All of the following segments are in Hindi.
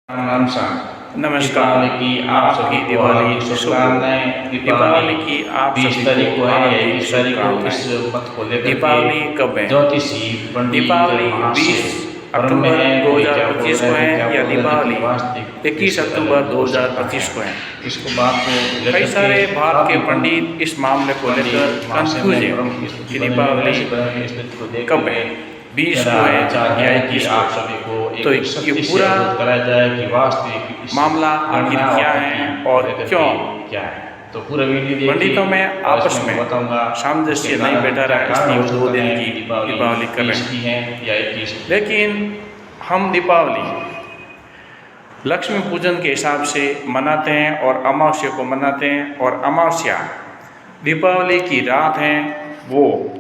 राम सा नमस्कार। दीपावली की आप सभी को दिवाली शुभकामनाएं। दीपावली की आप 20 सभी तारीख को को है या हार्दिक 21 तारीख को इस शुभकामनाएं। मत को लेकर दीपावली के कब है? ज्योतिषी पंडित दीपावली महाशय 20 भ्रम में अक्टूबर है, कोई क्या बोल 2025 रहा को है, कोई क्या है या बोल रहा है, दीपावली लेकिन वास्तविक 21 इससे अक्टूबर अलग हो सकता 2025 को है? इसको बात को लेकर कई सारे के भारत के काफी पंडित इस मामले को लेकर महाशय कंफ्यूज ने है भ्रम की स्थिति कि बनाई है। दीपावली ऐसे भ्रम की स्थिति को देखते कब है, हुए 20 मेरा को है विचार या है 21 कि को आप है? सभी को तो एक ये सत्य से पूरा अवगत कराया जाए कि वास्तविक इस मामला आखिर गणना क्या और है तिथि और लेकर क्यों के क्या है। तो पूरा वीडियो देखिए पंडितों में और आपस इसमें में बताऊंगा सामंजस्य कि नहीं बैठा क्या रहा, कारण इसलिए हो वो 2 सकता दिन है की कि दीपावली कर रहे 20 हैं। की है या 21 की। लेकिन हम दीपावली लक्ष्मी पूजन के हिसाब से मनाते हैं और अमावस्या को मनाते हैं, और अमावस्या दीपावली की रात है वो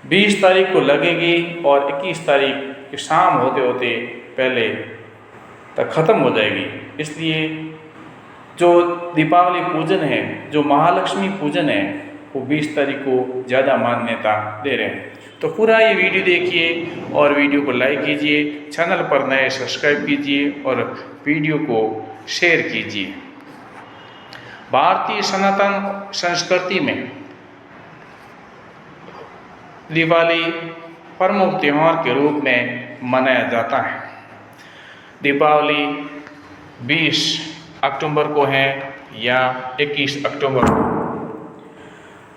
20 तारीख को लगेगी और 21 तारीख की शाम होते होते पहले तक ख़त्म हो जाएगी। इसलिए जो दीपावली पूजन है, जो महालक्ष्मी पूजन है, वो 20 तारीख को ज़्यादा मान्यता दे रहे हैं। तो पूरा ये वीडियो देखिए और वीडियो को लाइक कीजिए, चैनल पर नए सब्सक्राइब कीजिए और वीडियो को शेयर कीजिए। भारतीय सनातन संस्कृति में दिवाली प्रमुख त्यौहार के रूप में मनाया जाता है। दीपावली 20 अक्टूबर को है या 21 अक्टूबर को।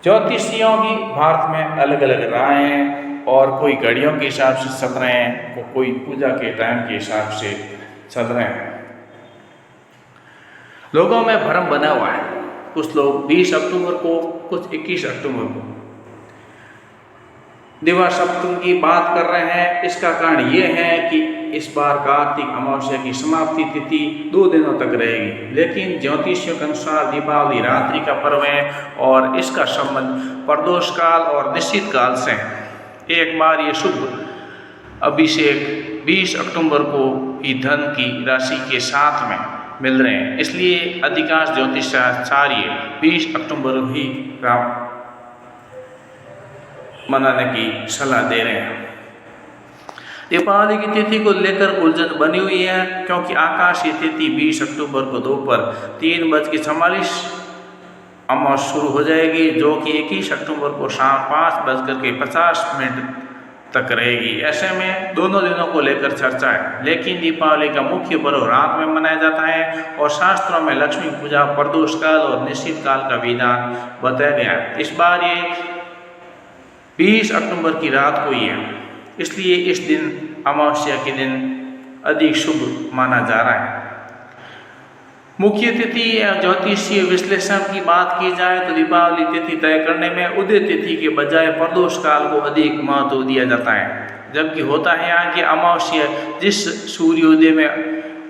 ज्योतिषियों की भारत में अलग अलग राय हैं, और कोई घड़ियों के हिसाब से चल रहे हैं, कोई पूजा के टाइम के हिसाब से चल रहे हैं। लोगों में भ्रम बना हुआ है, कुछ लोग 20 अक्टूबर को, कुछ 21 अक्टूबर को दिवा सप्तमी की बात कर रहे हैं। इसका कारण ये है कि इस बार कार्तिक अमावस्या की समाप्ति तिथि 2 दिनों तक रहेगी, लेकिन ज्योतिषियों के अनुसार दीपावली रात्रि का पर्व है और इसका संबंध प्रदोष काल और निश्चित काल से है। एक बार ये शुभ अभिषेक 20 अक्टूबर को ही धन की राशि के साथ में मिल रहे हैं, इसलिए अधिकांश ज्योतिषाचार्य 20 अक्टूबर ही मनाने की सलाह दे रहे हैं। दीपावली की तिथि को लेकर उलझन बनी हुई है, क्योंकि आकाशीय तिथि 20 अक्टूबर को दोपहर 3:44 अमावस्या शुरू हो जाएगी, जो कि 21 अक्टूबर को शाम 5:50 तक रहेगी। ऐसे में दोनों दिनों को लेकर चर्चा है, लेकिन दीपावली का मुख्य पर्व रात में मनाया जाता है और शास्त्रों में लक्ष्मी पूजा, प्रदोष काल और निश्चित काल का विधान बताया गया है। इस बार ये 20 अक्टूबर की रात को ही है, इसलिए इस दिन अमावस्या के दिन अधिक शुभ माना जा रहा है। मुख्य तिथि या ज्योतिषीय विश्लेषण की बात की जाए तो दीपावली तिथि तय करने में उदय तिथि के बजाय प्रदोष काल को अधिक महत्व दिया जाता है, जबकि होता है यहाँ कि अमावस्या जिस सूर्योदय में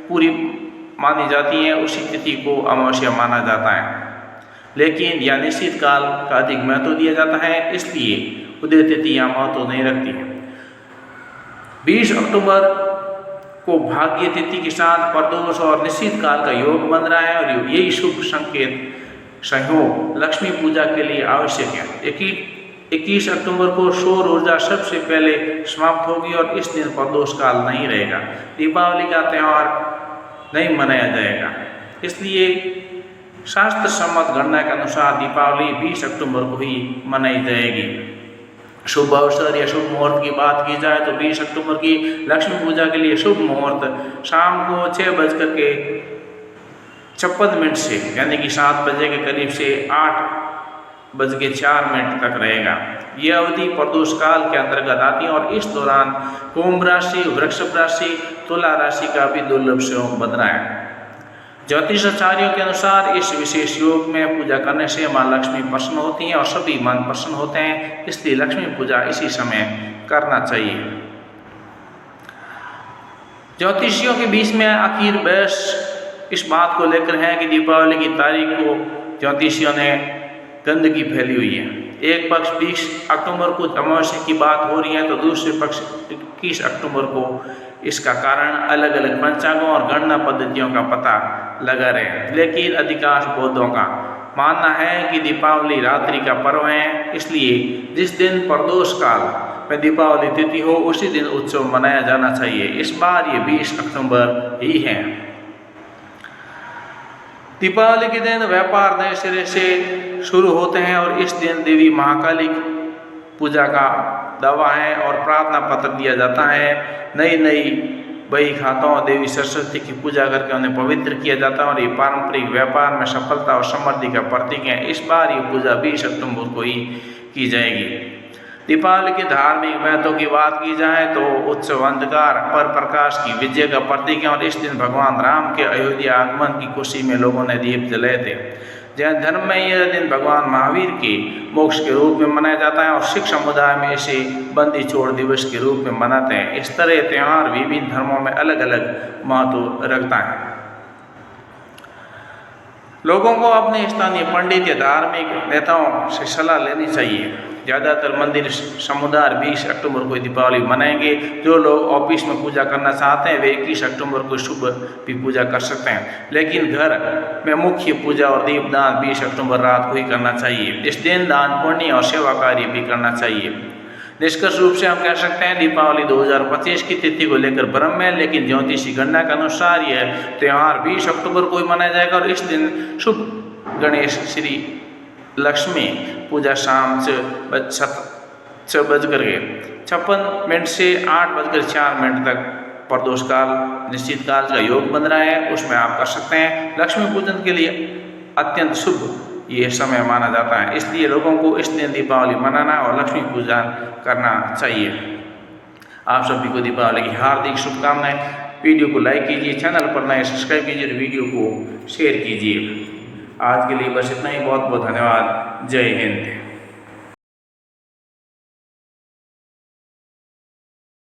पूरी मानी जाती है उसी तिथि को अमावस्या माना जाता है, लेकिन यह निश्चित काल का अधिक महत्व दिया जाता है, इसलिए उदय तिथि यहाँ महत्व नहीं रखती है। 20 अक्टूबर को भाग्य तिथि के साथ प्रदोष और निश्चित काल का योग बन रहा है, और यही शुभ संकेत संयोग लक्ष्मी पूजा के लिए आवश्यक है। 21 अक्टूबर को सौर ऊर्जा सबसे पहले समाप्त होगी और इस दिन प्रदोष काल नहीं रहेगा। दीपावली का त्यौहार नहीं मनाया जाएगा, इसलिए शास्त्र सम्मत गणना के अनुसार दीपावली 20 अक्टूबर को ही मनाई जाएगी। शुभ अवसर या शुभ मुहूर्त की बात की जाए तो 20 अक्टूबर की लक्ष्मी पूजा के लिए शुभ मुहूर्त शाम को 6:56 से यानी कि 7 बजे के करीब से 8:04 तक रहेगा। यह अवधि प्रदोष काल के अंतर्गत आती है और इस दौरान कुंभ राशि, वृषभ राशि, तुला राशि का भी दुर्लभ योग बन रहा है। ज्योतिषाचार्यों के अनुसार इस विशेष योग में पूजा करने से माँ लक्ष्मी प्रसन्न होती हैं और सभी मन प्रसन्न होते हैं, इसलिए लक्ष्मी पूजा इसी समय करना चाहिए। ज्योतिषियों के बीच में आखिर बहस इस बात को लेकर है कि दीपावली की तारीख को ज्योतिषियों ने गंदगी फैली हुई है। एक पक्ष 20 अक्टूबर को अमावस्या की बात हो रही है तो दूसरे पक्ष 21 अक्टूबर को इसका कारण अलग अलग पंचांगों और गणना पद्धतियों का पता लगा रहे हैं। लेकिन अधिकांश बौद्धों का मानना है कि दीपावली रात्रि का पर्व है, इसलिए जिस दिन प्रदोष काल में दीपावली तिथि हो उसी दिन उत्सव मनाया जाना चाहिए। इस बार ये 20 अक्टूबर ही है। दीपावली के दिन व्यापार नए सिरे से शुरू होते हैं और इस दिन देवी महाकाली पूजा का दावा है और प्रार्थना पत्र दिया जाता है। नई बही खातों देवी सरस्वती की पूजा करके उन्हें पवित्र किया जाता है और ये पारंपरिक व्यापार में सफलता और समृद्धि का प्रतीक है। इस बार ये पूजा 20 अक्टूबर को ही की जाएगी। दीपावली के धार्मिक महत्व की बात की जाए तो उत्सव अंधकार पर प्रकाश की विजय का प्रतीक है और इस दिन भगवान राम के अयोध्या आगमन की खुशी में लोगों ने दीप जलाए थे। जैन धर्म में यह दिन भगवान महावीर के मोक्ष के रूप में मनाया जाता है और सिख समुदाय में इसे बंदी छोड़ दिवस के रूप में मनाते हैं। इस तरह त्यौहार विभिन्न धर्मों में अलग अलग महत्व रखता है। लोगों को अपने स्थानीय पंडित या धार्मिक नेताओं से सलाह लेनी चाहिए। ज़्यादातर मंदिर समुदाय 20 अक्टूबर को दीपावली मनाएंगे। जो लोग ऑफिस में पूजा करना चाहते हैं वे 21 अक्टूबर को शुभ भी पूजा कर सकते हैं, लेकिन घर में मुख्य पूजा और दीपदान 20 अक्टूबर रात को ही करना चाहिए। इस दिन दान पुण्य और सेवा कार्य भी करना चाहिए। निष्कर्ष रूप से हम कह सकते हैं दीपावली 2025 की तिथि को लेकर भ्रम है, लेकिन ज्योतिषी गणना के अनुसार यह त्यौहार 20 अक्टूबर को ही मनाया जाएगा और इस दिन शुभ गणेश श्री लक्ष्मी पूजा शाम 6:56 से 8:04 तक प्रदोष काल निश्चित काल का योग बन रहा है, उसमें आप कर सकते हैं। लक्ष्मी पूजन के लिए अत्यंत शुभ ये समय माना जाता है, इसलिए लोगों को इस दिन दीपावली मनाना और लक्ष्मी पूजन करना चाहिए। आप सभी को दीपावली की हार्दिक शुभकामनाएं। वीडियो को लाइक कीजिए, चैनल पर नए सब्सक्राइब कीजिए और वीडियो को शेयर कीजिए। आज के लिए बस इतना ही। बहुत बहुत धन्यवाद। जय हिंद।